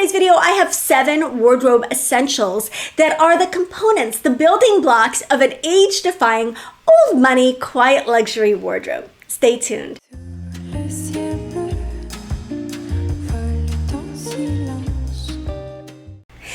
today's video, I have 7 wardrobe essentials that are the components, the building blocks of an age-defying, old money, quiet luxury wardrobe. Stay tuned.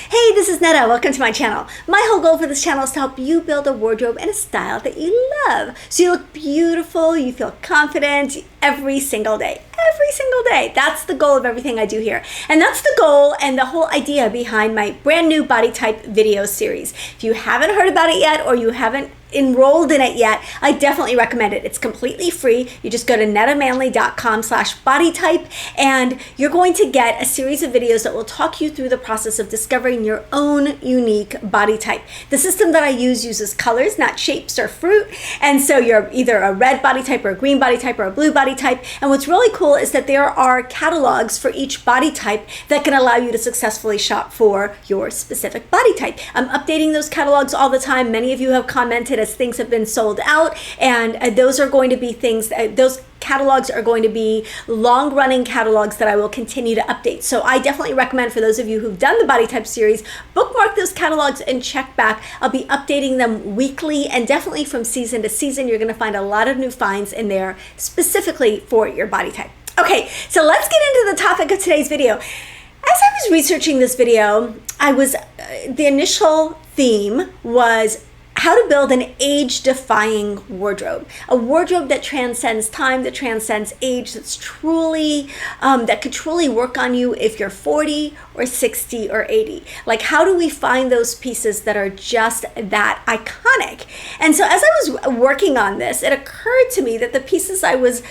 Hey, this is Netta. Welcome to my channel. My whole goal for this channel is to help you build a wardrobe in a style that you love. So you look beautiful, you feel confident every single day. Every single day. That's the goal of everything I do here. And that's the goal and the whole idea behind my brand new body type video series. If you haven't heard about it yet or you haven't enrolled in it yet, I definitely recommend it. It's completely free. You just go to nettamanley.com/bodytype and you're going to get a series of videos that will talk you through the process of discovering your own unique body type. The system that I use uses colors, not shapes or fruit. And so you're either a red body type or a green body type or a blue body type. And what's really cool is that there are catalogs for each body type that can allow you to successfully shop for your specific body type. I'm updating those catalogs all the time. Many of you have commented as things have been sold out, and those are going to be things, those catalogs are going to be long-running catalogs that I will continue to update. So I definitely recommend, for those of you who've done the body type series, bookmark those catalogs and check back. I'll be updating them weekly, and definitely from season to season, you're going to find a lot of new finds in there specifically for your body type. Okay, so let's get into the topic of today's video. As I was researching this video, the initial theme was how to build an age-defying wardrobe, a wardrobe that transcends time, that transcends age, that's truly, that could truly work on you if you're 40 or 60 or 80. Like, how do we find those pieces that are just that iconic? And so as I was working on this, it occurred to me that the pieces I was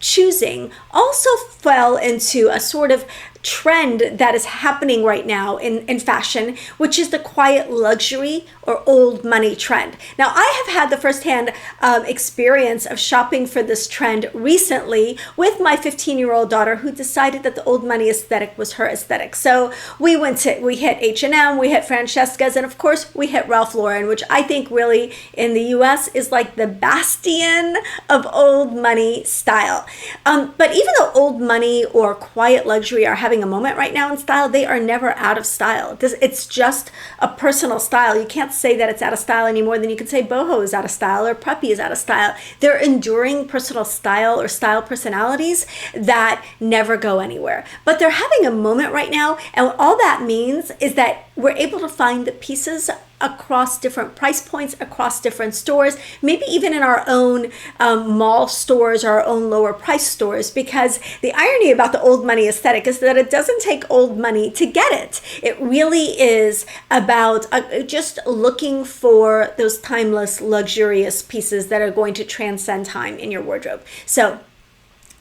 choosing also fell into a sort of trend that is happening right now in fashion, which is the quiet luxury or old money trend. Now, I have had the firsthand experience of shopping for this trend recently with my 15-year-old daughter, who decided that the old money aesthetic was her aesthetic. So we hit H&M, we hit Francesca's, and of course we hit Ralph Lauren, which I think really in the US is like the bastion of old money style. But even though old money or quiet luxury are having a moment right now in style, they are never out of style. It's just a personal style. You can't say that it's out of style any more than you can say boho is out of style or preppy is out of style. They're enduring personal style or style personalities that never go anywhere. But they're having a moment right now, and all that means is that we're able to find the pieces across different price points, across different stores, maybe even in our own mall stores, our own lower price stores, because the irony about the old money aesthetic is that it doesn't take old money to get it. It really is about just looking for those timeless, luxurious pieces that are going to transcend time in your wardrobe. So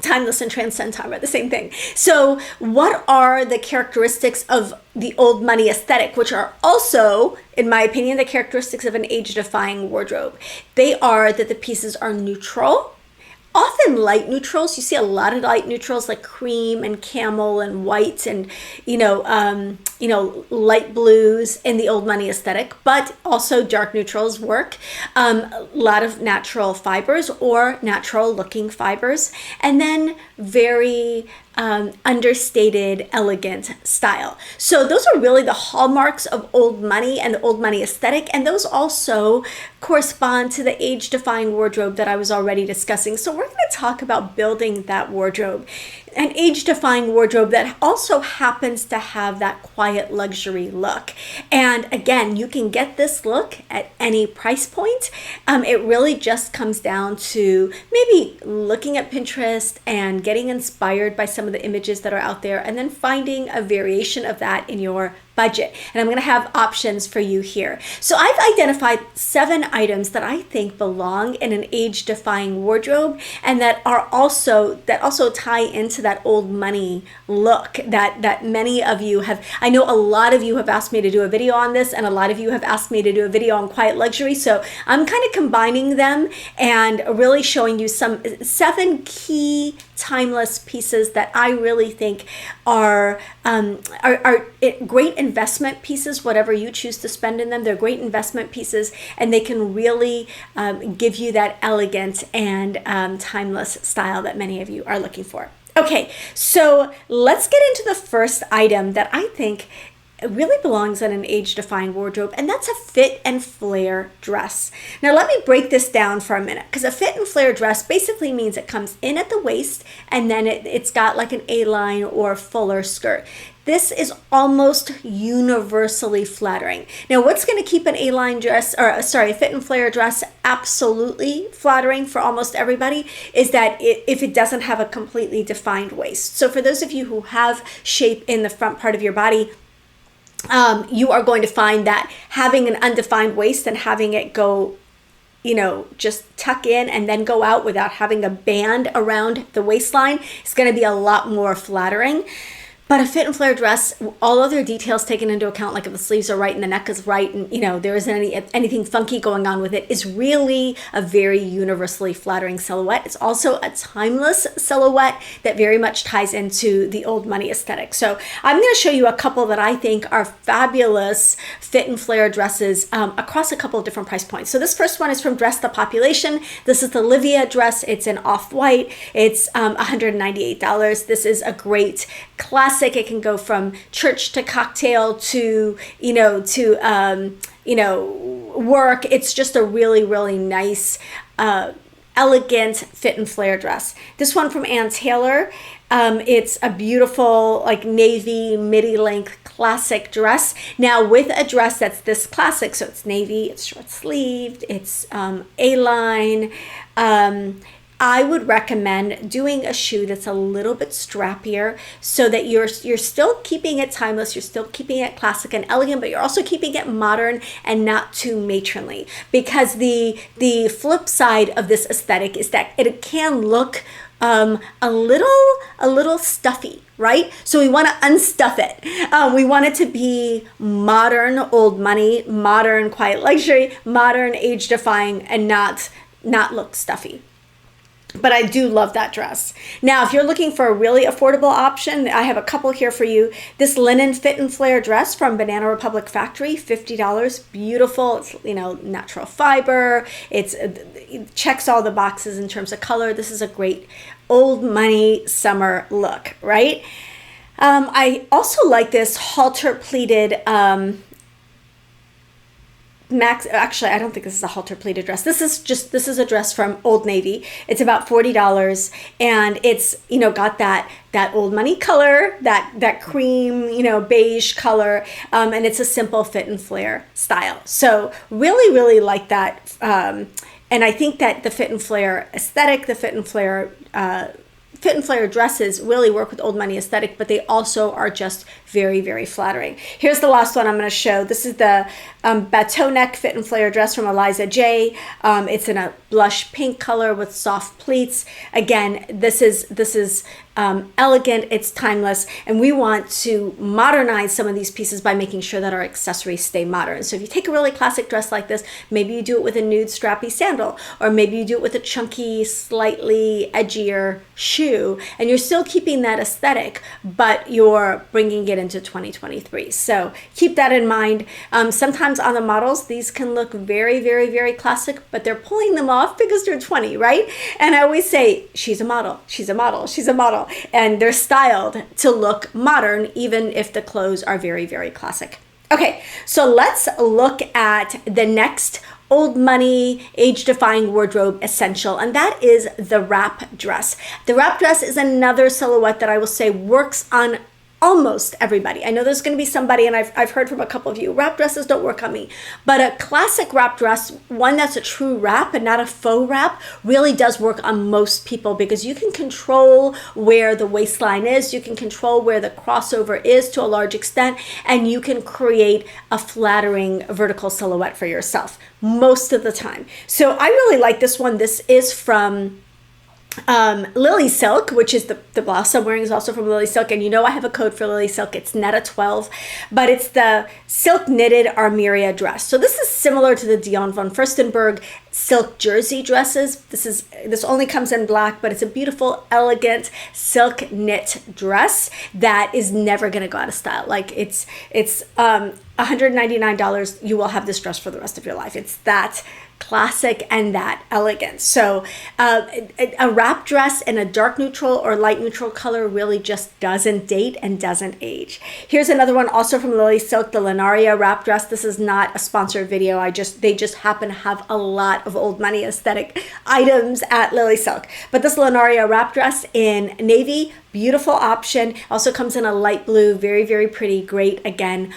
timeless and transcend time are the same thing. So what are the characteristics of the old money aesthetic, which are also, in my opinion, the characteristics of an age-defying wardrobe? They are that the pieces are neutral, often light neutrals. You see a lot of light neutrals like cream and camel and white and light blues in the old money aesthetic, but also dark neutrals work. A lot of natural fibers or natural looking fibers, and then very understated, elegant style. So those are really the hallmarks of old money and the old money aesthetic, and those also correspond to the age-defying wardrobe that I was already discussing. So we're going to talk about building that wardrobe, an age-defying wardrobe that also happens to have that quiet luxury look. And again, you can get this look at any price point. It really just comes down to maybe looking at Pinterest and getting inspired by some of the images that are out there, and then finding a variation of that in your budget. And I'm going to have options for you here. So I've identified 7 items that I think belong in an age-defying wardrobe, and that also tie into that old money look that many of you have. I know a lot of you have asked me to do a video on this, and a lot of you have asked me to do a video on quiet luxury. So I'm kind of combining them and really showing you 7 key timeless pieces that I really think are great investment pieces. Whatever you choose to spend in them, they're great investment pieces, and they can really give you that elegant and timeless style that many of you are looking for. Okay, so let's get into the first item that I think really belongs in an age-defying wardrobe, and that's a fit and flare dress. Now let me break this down for a minute, because a fit and flare dress basically means it comes in at the waist and then it's got like an A-line or fuller skirt. This is almost universally flattering. Now, what's going to keep an A-line dress, or sorry, a fit and flare dress absolutely flattering for almost everybody is that if it doesn't have a completely defined waist. So for those of you who have shape in the front part of your body, you are going to find that having an undefined waist and having it go, just tuck in and then go out without having a band around the waistline is going to be a lot more flattering. But a fit and flare dress, all other details taken into account, like if the sleeves are right and the neck is right and, there isn't anything funky going on with it, is really a very universally flattering silhouette. It's also a timeless silhouette that very much ties into the old money aesthetic. So I'm going to show you a couple that I think are fabulous fit and flare dresses across a couple of different price points. So this first one is from Dress the Population. This is the Livia dress. It's in off-white. It's $198. This is a great classic. It can go from church to cocktail to work. It's just a really, really nice, elegant fit and flare dress. This one from Ann Taylor. It's a beautiful like navy midi length classic dress. Now with a dress that's this classic, so it's navy, it's short sleeved, it's A-line. I would recommend doing a shoe that's a little bit strappier so that you're still keeping it timeless, you're still keeping it classic and elegant, but you're also keeping it modern and not too matronly. Because the flip side of this aesthetic is that it can look a little stuffy, right? So we want to unstuff it. We want it to be modern, old money, modern, quiet luxury, modern, age-defying, and not look stuffy. But I do love that dress. Now, if you're looking for a really affordable option, I have a couple here for you. This linen fit and flare dress from Banana Republic Factory, $50. Beautiful. It's, natural fiber. It checks all the boxes in terms of color. This is a great old money summer look, right? I also like this halter pleated actually, I don't think this is a halter pleated dress. This is a dress from Old Navy. It's about $40, and it's got that old money color, that cream beige color, and it's a simple fit and flare style. So really, really like that, and I think that the fit and flare aesthetic, the fit and flare dresses really work with old money aesthetic, but they also are just very, very flattering. Here's the last one I'm going to show. This is the bateau neck fit and flare dress from Eliza J. It's in a blush pink color with soft pleats. Again, this is elegant, it's timeless, and we want to modernize some of these pieces by making sure that our accessories stay modern. So if you take a really classic dress like this, maybe you do it with a nude strappy sandal, or maybe you do it with a chunky, slightly edgier shoe, and you're still keeping that aesthetic, but you're bringing it into 2023. So keep that in mind. Sometimes on the models, these can look very, very, very classic, but they're pulling them off because they're 20, right? And I always say, she's a model, she's a model, she's a model. And they're styled to look modern, even if the clothes are very, very classic. Okay, so let's look at the next old money, age-defying wardrobe essential, and that is the wrap dress. The wrap dress is another silhouette that I will say works on almost everybody. I know there's going to be somebody, and I've heard from a couple of you, wrap dresses don't work on me. But a classic wrap dress, one that's a true wrap and not a faux wrap, really does work on most people because you can control where the waistline is, you can control where the crossover is to a large extent, and you can create a flattering vertical silhouette for yourself most of the time. So I really like this one. This is from Lily Silk, which is the blouse I'm wearing is also from Lily Silk, and I have a code for Lily Silk. It's Netta12, but it's the silk knitted Armeria dress. So this is similar to the Dion von Furstenberg silk jersey dresses. This only comes in black, but it's a beautiful, elegant silk knit dress that is never going to go out of style. Like it's $199, you will have this dress for the rest of your life. It's that classic and that elegant. So a wrap dress in a dark neutral or light neutral color really just doesn't date and doesn't age. Here's another one also from Lily Silk, the Linaria wrap dress. This is not a sponsored video. They just happen to have a lot of old money aesthetic items at Lily Silk. But this Linaria wrap dress in navy, beautiful option. Also comes in a light blue, very, very pretty, great, again,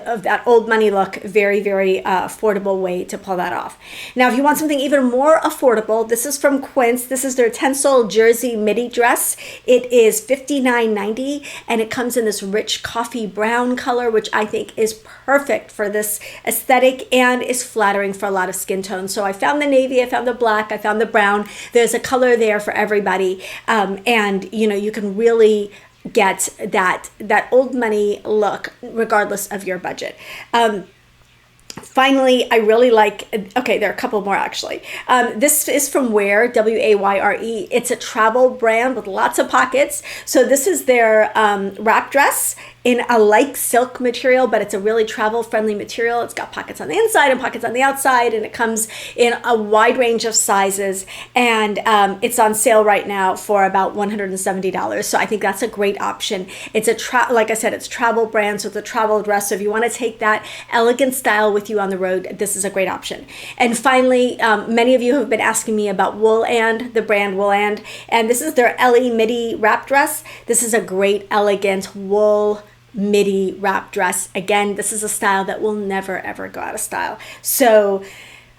of that old money look, very, very affordable way to pull that off. Now, if you want something even more affordable, this is from Quince. This is their Tencel Jersey midi dress. It is $59.90, and it comes in this rich coffee brown color, which I think is perfect for this aesthetic and is flattering for a lot of skin tones. So I found the navy, I found the black, I found the brown. There's a color there for everybody, and you can really get that old money look regardless of your budget. Finally, I really like, okay, there are a couple more actually. This is from Wear, W-A-Y-R-E. It's a travel brand with lots of pockets. So this is their wrap dress in a like silk material, but it's a really travel friendly material. It's got pockets on the inside and pockets on the outside, and it comes in a wide range of sizes, and it's on sale right now for about $170. So I think that's a great option. It's like I said, it's travel brand, so it's a travel dress. So if you want to take that elegant style with you on the road, this is a great option. And finally, many of you have been asking me about Wool and the brand Wool and this is their Ellie midi wrap dress. This is a great elegant wool midi wrap dress. Again, this is a style that will never ever go out of style. So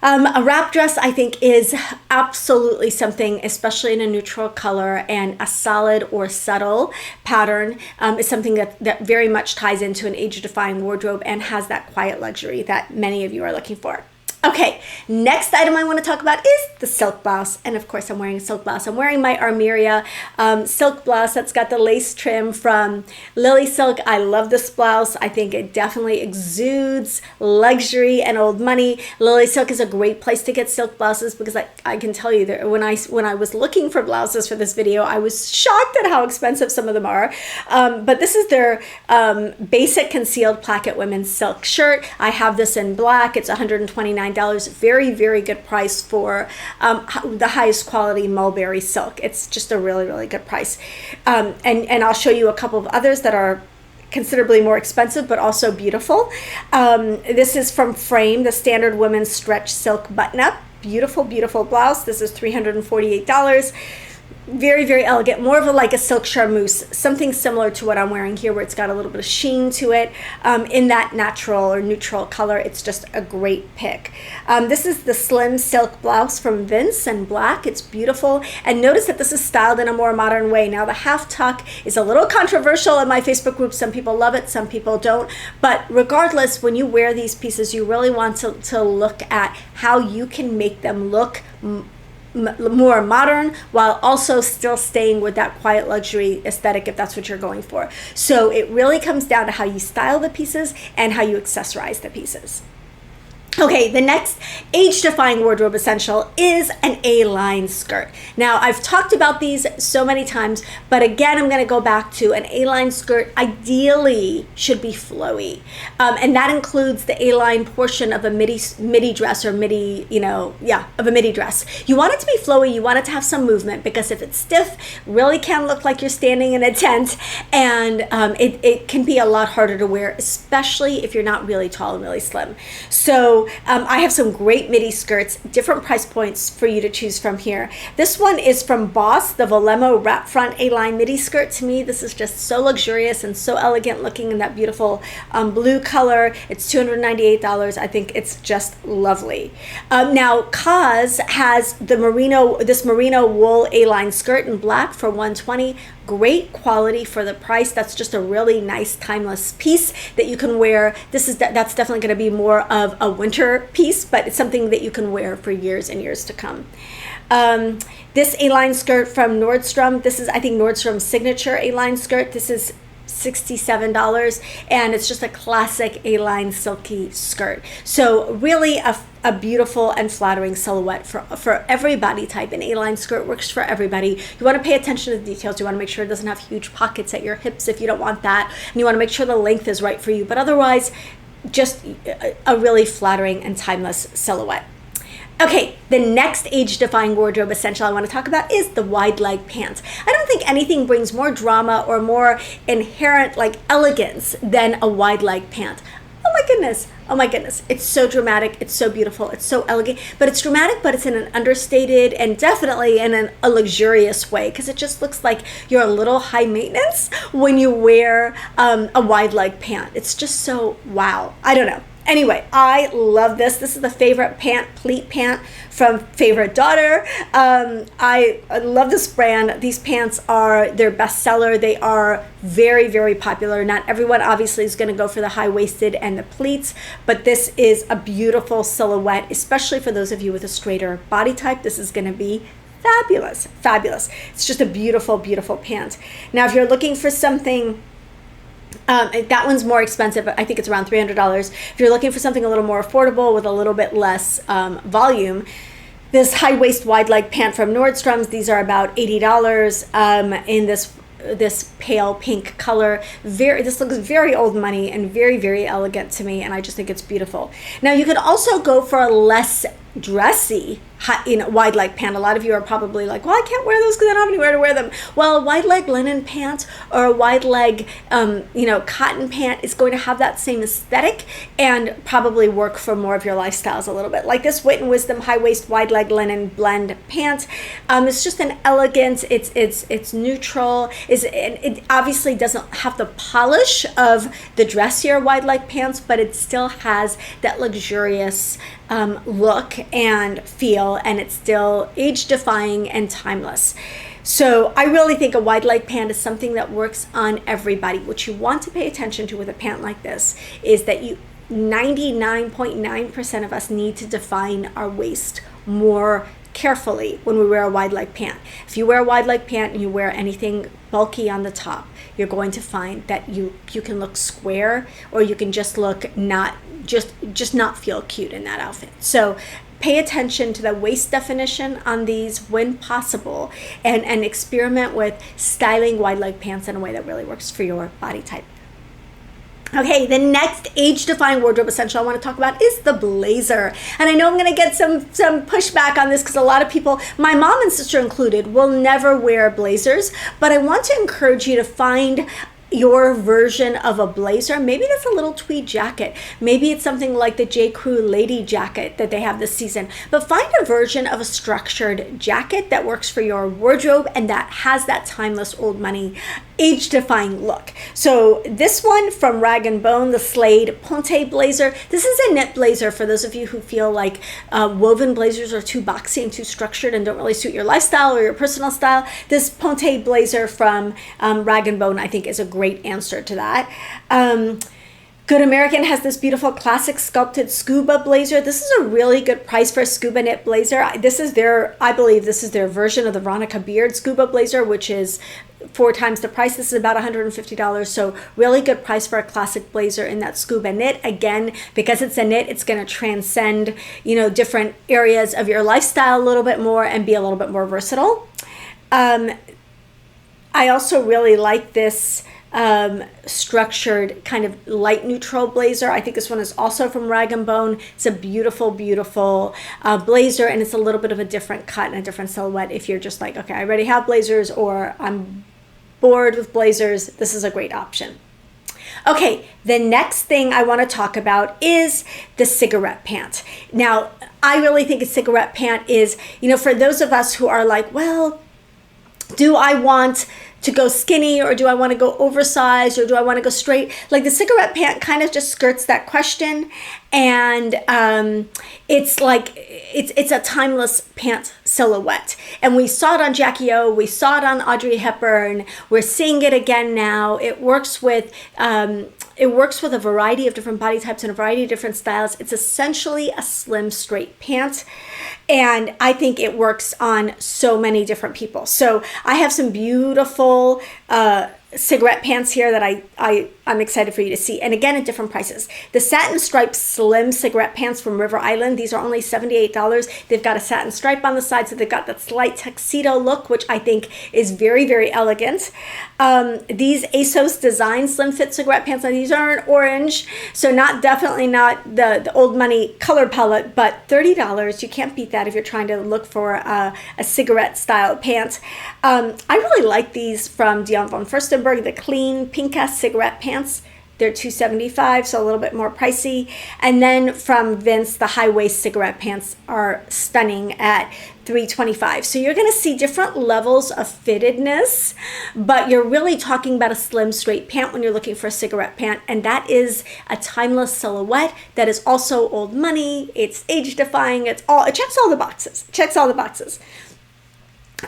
a wrap dress, I think, is absolutely something, especially in a neutral color, and a solid or subtle pattern is something that very much ties into an age-defying wardrobe and has that quiet luxury that many of you are looking for. Okay, next item I want to talk about is the silk blouse. And of course, I'm wearing a silk blouse. I'm wearing my Armeria silk blouse that's got the lace trim from Lily Silk. I love this blouse. I think it definitely exudes luxury and old money. Lily Silk is a great place to get silk blouses because I can tell you that when I was looking for blouses for this video, I was shocked at how expensive some of them are. But this is their basic concealed placket women's silk shirt. I have this in black. It's $129. Very, very good price for the highest quality mulberry silk. It's just a really, really good price. And I'll show you a couple of others that are considerably more expensive, but also beautiful. This is from Frame, the standard women's stretch silk button-up. Beautiful, beautiful blouse. This is $348. Very, very elegant, more of like a silk charmeuse, something similar to what I'm wearing here, where it's got a little bit of sheen to it in that natural or neutral color. It's just a great pick. This is the slim silk blouse from Vince in black. It's beautiful, and notice that this is styled in a more modern way. Now, the half tuck is a little controversial in my Facebook group. Some people love it, some people don't, but regardless, when you wear these pieces, you really want to look at how you can make them look more modern while also still staying with that quiet luxury aesthetic, if that's what you're going for. So it really comes down to how you style the pieces and how you accessorize the pieces. Okay, the next age-defying wardrobe essential is an A-line skirt. Now, I've talked about these so many times, but again, I'm going to go back to an A-line skirt ideally should be flowy. And that includes the A-line portion of a midi dress or of a midi dress. You want it to be flowy, you want it to have some movement, because if it's stiff, really can look like you're standing in a tent, and it can be a lot harder to wear, especially if you're not really tall and really slim. So I have some great midi skirts, different price points for you to choose from here. This one is from Boss, the Volemo wrap front A-line midi skirt. To me, this is just so luxurious and so elegant looking in that beautiful blue color. It's $298. I think it's just lovely. Now, Kaz has this merino wool A-line skirt in black for $120. Great quality for the price. That's just a really nice timeless piece that you can wear. That's definitely going to be more of a winter piece, but it's something that you can wear for years and years to come. This A-line skirt from Nordstrom. This is, I think, Nordstrom's signature A-line skirt. This is $67, and it's just a classic A-line silky skirt. So really a beautiful and flattering silhouette for every body type. An A-line skirt works for everybody. You want to pay attention to the details. You want to make sure it doesn't have huge pockets at your hips if you don't want that, and you want to make sure the length is right for you. But otherwise, just a really flattering and timeless silhouette. Okay, the next age-defying wardrobe essential I want to talk about is the wide leg pant. I don't think anything brings more drama or more inherent like elegance than a wide leg pant. Oh my goodness. Oh my goodness. It's so dramatic. It's so beautiful. It's so elegant. But it's dramatic, but it's in an understated and definitely in a luxurious way, because it just looks like you're a little high maintenance when you wear a wide leg pant. It's just so wow. I don't know. Anyway, I love this. This is the favorite pant, pleat pant from Favorite Daughter. I love this brand. These pants are their bestseller. They are very, very popular. Not everyone obviously is going to go for the high-waisted and the pleats, but this is a beautiful silhouette, especially for those of you with a straighter body type. This is going to be fabulous, fabulous. It's just a beautiful, beautiful pant. Now, if you're looking for something, that one's more expensive. I think it's around $300. If you're looking for something a little more affordable with a little bit less volume, this high waist wide leg pant from Nordstrom's, these are about $80 in this pale pink color. This looks very old money and very, very elegant to me, and I just think it's beautiful. Now you could also go for a less dressy wide leg pant. A lot of you are probably like, well, I can't wear those because I don't have anywhere to wear them. Well, a wide leg linen pant or a wide leg cotton pant is going to have that same aesthetic and probably work for more of your lifestyles a little bit. Like this Wit and Wisdom high waist wide leg linen blend pant. It's just an elegant, it's neutral, it obviously doesn't have the polish of the dressier wide leg pants, but it still has that luxurious look and feel, and it's still age-defying and timeless. So I really think a wide leg pant is something that works on everybody. What you want to pay attention to with a pant like this is that 99.9% of us need to define our waist more carefully when we wear a wide leg pant. If you wear a wide leg pant and you wear anything bulky on the top, you're going to find that you can look square, or you can just look not feel cute in that outfit. So pay attention to the waist definition on these when possible, and experiment with styling wide leg pants in a way that really works for your body type. Okay, the next age-defying wardrobe essential I want to talk about is the blazer. And I know I'm going to get some pushback on this because a lot of people, my mom and sister included, will never wear blazers. But I want to encourage you to find your version of a blazer. Maybe that's a little tweed jacket. Maybe it's something like the J. Crew lady jacket that they have this season. But find a version of a structured jacket that works for your wardrobe and that has that timeless old money age-defying look. So this one from Rag & Bone, the Slade Ponte blazer. This is a knit blazer for those of you who feel like woven blazers are too boxy and too structured and don't really suit your lifestyle or your personal style. This Ponte blazer from Rag & Bone, I think, is a great answer to that. Good American has this beautiful classic sculpted scuba blazer. This is a really good price for a scuba knit blazer. I believe this is their version of the Veronica Beard scuba blazer, which is 4 times the price. This is about $150. So really good price for a classic blazer in that scuba knit. Again, because it's a knit, it's going to transcend, different areas of your lifestyle a little bit more and be a little bit more versatile. I also really like this structured kind of light neutral blazer. I think this one is also from Rag & Bone. It's a beautiful, beautiful blazer, and it's a little bit of a different cut and a different silhouette. If you're just like, okay, I already have blazers, or I'm bored with blazers, this is a great option. Okay, the next thing I want to talk about is the cigarette pant. Now, I really think a cigarette pant is, for those of us who are like, well, do I want to go skinny, or do I want to go oversized, or do I want to go straight? Like the cigarette pant kind of just skirts that question, and it's a timeless pant silhouette. And we saw it on Jackie O, we saw it on Audrey Hepburn, we're seeing it again now. It works with a variety of different body types and a variety of different styles. It's essentially a slim, straight pant. And I think it works on so many different people. So I have some beautiful cigarette pants here that I'm excited for you to see. And again, at different prices. The satin stripe slim cigarette pants from River Island, these are only $78. They've got a satin stripe on the side, so they've got that slight tuxedo look, which I think is very, very elegant. These ASOS Design slim fit cigarette pants, now these are in orange, so definitely not the old money color palette, but $30. You can't beat that if you're trying to look for a cigarette style pant. I really like these from Dion von Furstenberg, the clean Pinka cigarette pants. They're $275, so a little bit more pricey. And then from Vince, the high waist cigarette pants are stunning at $325. So you're going to see different levels of fittedness, but you're really talking about a slim straight pant when you're looking for a cigarette pant, and that is a timeless silhouette that is also old money. It's age defying. It checks all the boxes. Checks all the boxes.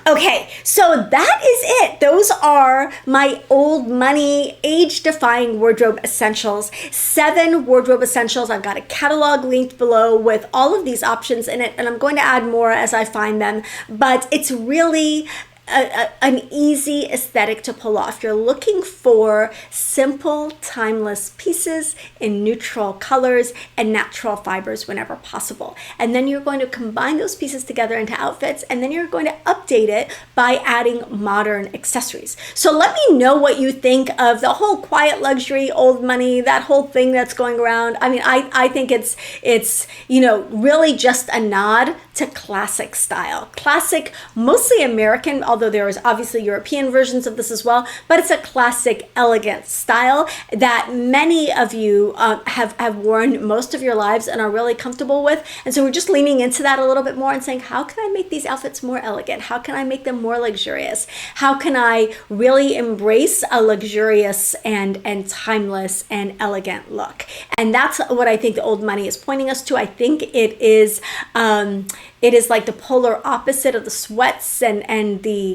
Okay, so that is it. Those are my old money, age-defying wardrobe essentials. 7 wardrobe essentials. I've got a catalog linked below with all of these options in it, and I'm going to add more as I find them. But it's really an easy aesthetic to pull off. You're looking for simple, timeless pieces in neutral colors and natural fibers whenever possible. And then you're going to combine those pieces together into outfits, and then you're going to update it by adding modern accessories. So let me know what you think of the whole quiet luxury, old money, that whole thing that's going around. I mean, I think it's really just a nod to classic style. Classic, mostly American, although there is obviously European versions of this as well, but it's a classic, elegant style that many of you have worn most of your lives and are really comfortable with. And so we're just leaning into that a little bit more and saying, how can I make these outfits more elegant? How can I make them more luxurious? How can I really embrace a luxurious and timeless and elegant look? And that's what I think the old money is pointing us to. I think it is like the polar opposite of the sweats and the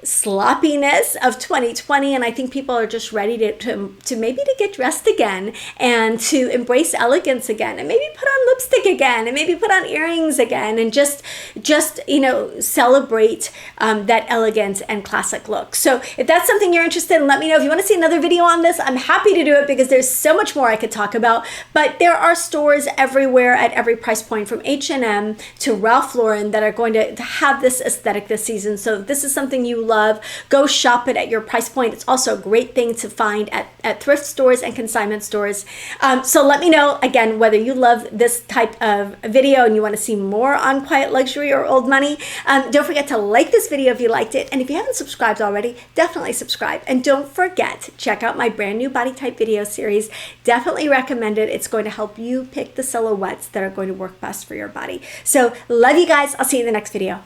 sloppiness of 2020, and I think people are just ready to maybe to get dressed again and to embrace elegance again, and maybe put on lipstick again, and maybe put on earrings again, and just celebrate that elegant and classic look. So if that's something you're interested in, let me know. If you want to see another video on this, I'm happy to do it because there's so much more I could talk about. But there are stores everywhere at every price point, from H&M to Ralph Lauren, that are going to have this aesthetic this season. So if this is something you love, go shop it at your price point. It's also a great thing to find at thrift stores and consignment stores. So let me know, again, whether you love this type of video and you want to see more on quiet luxury or old money. Don't forget to like this video if you liked it. And if you haven't subscribed already, definitely subscribe. And don't forget, check out my brand new body type video series. Definitely recommend it. It's going to help you pick the silhouettes that are going to work best for your body. So love you guys. I'll see you in the next video.